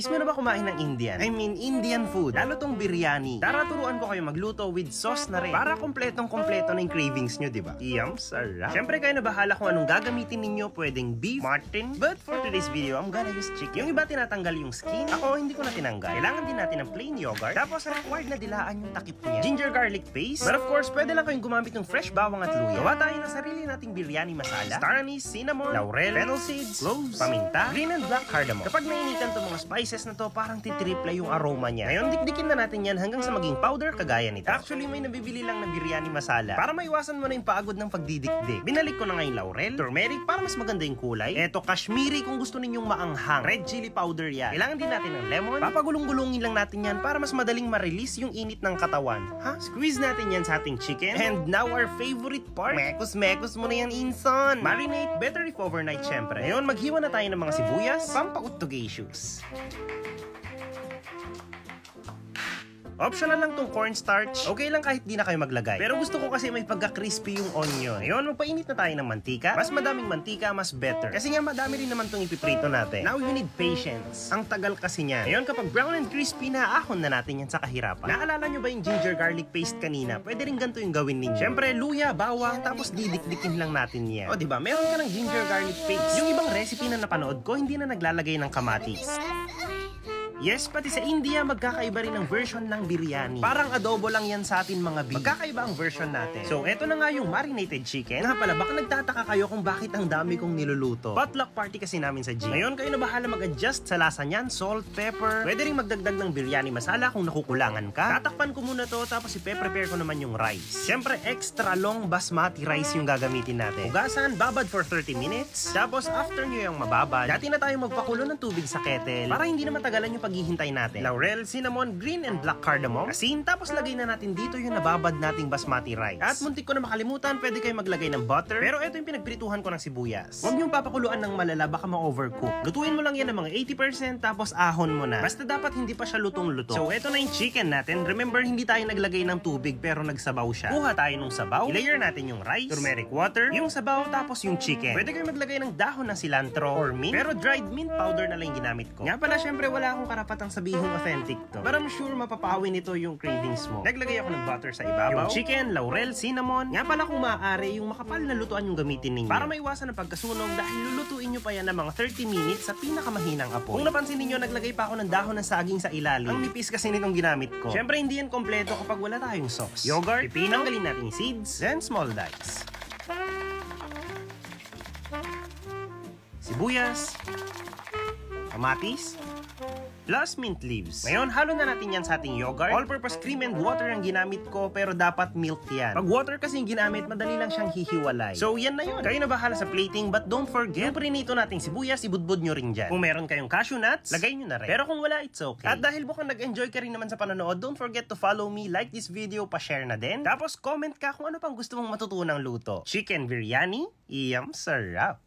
Is mo na ba kumain ng Indian? I mean, Indian food. Lalo tong biryani. Tara, turuan ko kayo magluto with sauce na rin. Para kompletong-kompleto na yung cravings nyo, diba? Yum, sarap. Siyempre, kayo na bahala kung anong gagamitin ninyo. Pwedeng beef, mutton. But for today's video, I'm gonna use chicken. Yung iba tinatanggal yung skin. Ako, hindi ko na tinanggal. Kailangan din natin ng plain yogurt. Tapos, required na dilaan yung takip niya. Ginger garlic paste. But of course, pwede lang kayong gumamit ng fresh bawang at luya. Gawa tayo ng sarili nating biryani masala. Star anise, cinnamon, laurel, fennel seeds, cloves, paminta, green and black cardamom. Kapag nainitan itong mga spices na to, parang titripla yung aroma niya. Ngayon, dikdikin na natin yan hanggang sa maging powder kagaya nito. Actually, may nabibili lang na biryani masala. Para maiwasan mo na yung pagod ng pagdidikdik. Binalik ko na nga yung laurel, turmeric para mas maganda yung kulay. Eto, kashmiri kung gusto ninyong maanghang. Red chili powder yan. Kailangan din natin ng lemon. Papagulong-gulungin lang natin yan para mas madaling ma-release yung init ng katawan. Squeeze natin yan sa ating chicken. And now our favorite part. Mekos mo na yan, inson. Marinate, better if overnight syempre. Ngayon, maghiwa na tayo ng mga sibuyas. Pampautugacious. Optional lang tong cornstarch. Okay lang kahit di na kayo maglagay. Pero gusto ko kasi may pagka-crispy yung onion. Ngayon, magpainit na tayo ng mantika. Mas madaming mantika, mas better. Kasi nga madami rin naman tong ipiprito natin. Now you need patience. Ang tagal kasi niya. Ngayon, kapag brown and crispy na, ahon na natin yan sa kahirapan. Naalala nyo ba yung ginger garlic paste kanina? Pwede rin ganito yung gawin ninyo. Siyempre, luya, bawang, tapos didikdikin lang natin yan. O diba, meron ka ng ginger garlic paste. Yung ibang recipe na napanood ko, hindi na naglalagay ng kamatis. Yes, pati sa India, magkakaiba rin ang version ng biryani. Parang adobo lang yan sa atin mga B. Magkakaiba ang version natin. So, eto na nga yung marinated chicken. Nga pala, baka nagtataka kayo kung bakit ang dami kong niluluto. Potluck party kasi namin sa gym. Ngayon, kayo na bahala mag-adjust sa lasa niyan, salt, pepper. Pwede rin magdagdag ng biryani masala kung nakukulangan ka. Tatakpan ko muna to, tapos i-prepare ko naman yung rice. Siyempre, extra long basmati rice yung gagamitin natin. Hugasan, babad for 30 minutes. Tapos, after nyo yung mababad, dati na tayong magpakulo ng tubig sa kettle para hindi na matagalan yung paghihintay natin. Laurel, cinnamon, green and black cardamom, asin, tapos lagay na natin dito yung nababad nating basmati rice. At muntik ko na makalimutan, pwede kayo maglagay ng butter. Pero ito yung pinagprituhan ko ng sibuyas. Huwag niyong papakuluan ng malala, baka ma-overcook. Lutuin mo lang yan ng mga 80%, tapos ahon mo na. Basta dapat hindi pa siya lutong-luto. So ito na yung chicken natin. Remember, hindi tayo naglagay ng tubig pero nagsabaw siya. Kuha tayo ng sabaw, i-layer natin yung rice, turmeric water, yung sabaw, tapos yung chicken. Pwede kayo maglagay ng dahon ng cilantro or mint, pero dried mint powder na lang yung ginamit ko. Nga pala, syempre wala akong karapatang sabihing authentic to. But I'm sure mapapawin nito yung cravings mo. Naglagay ako ng butter sa ibabaw, yung chicken, laurel, cinnamon. Nga pala kung maaari, yung makapal na lutuan yung gamitin ninyo. Para maiwasan ang pagkasunog dahil lulutuin nyo pa yan ng mga 30 minutes sa pinakamahinang apoy. Kung napansin niyo, naglagay pa ako ng dahon ng saging sa ilalim. Ang nipis kasi nitong ginamit ko. Syempre hindi yan kompleto kapag wala tayong sauce. Yogurt, pipino, tanggalin natin yung seeds, then small dice. Sibuyas, kamatis, plus mint leaves. Ngayon, halo na natin yan sa ating yogurt. All-purpose cream and water ang ginamit ko, pero dapat milk yan. Pag water kasi yung ginamit, madali lang siyang hihiwalay. So, yan na yun. Kayo na bahala sa plating, but don't forget, yung prinito nating sibuyas, ibudbud nyo rin dyan. Kung meron kayong cashew nuts, lagay nyo na rin. Pero kung wala, it's okay. At dahil mukhang nag-enjoy ka rin naman sa panonood, don't forget to follow me, like this video, pa-share na din. Tapos, comment ka kung ano pang gusto mong matutunang luto. Chicken biryani, iyam sarap.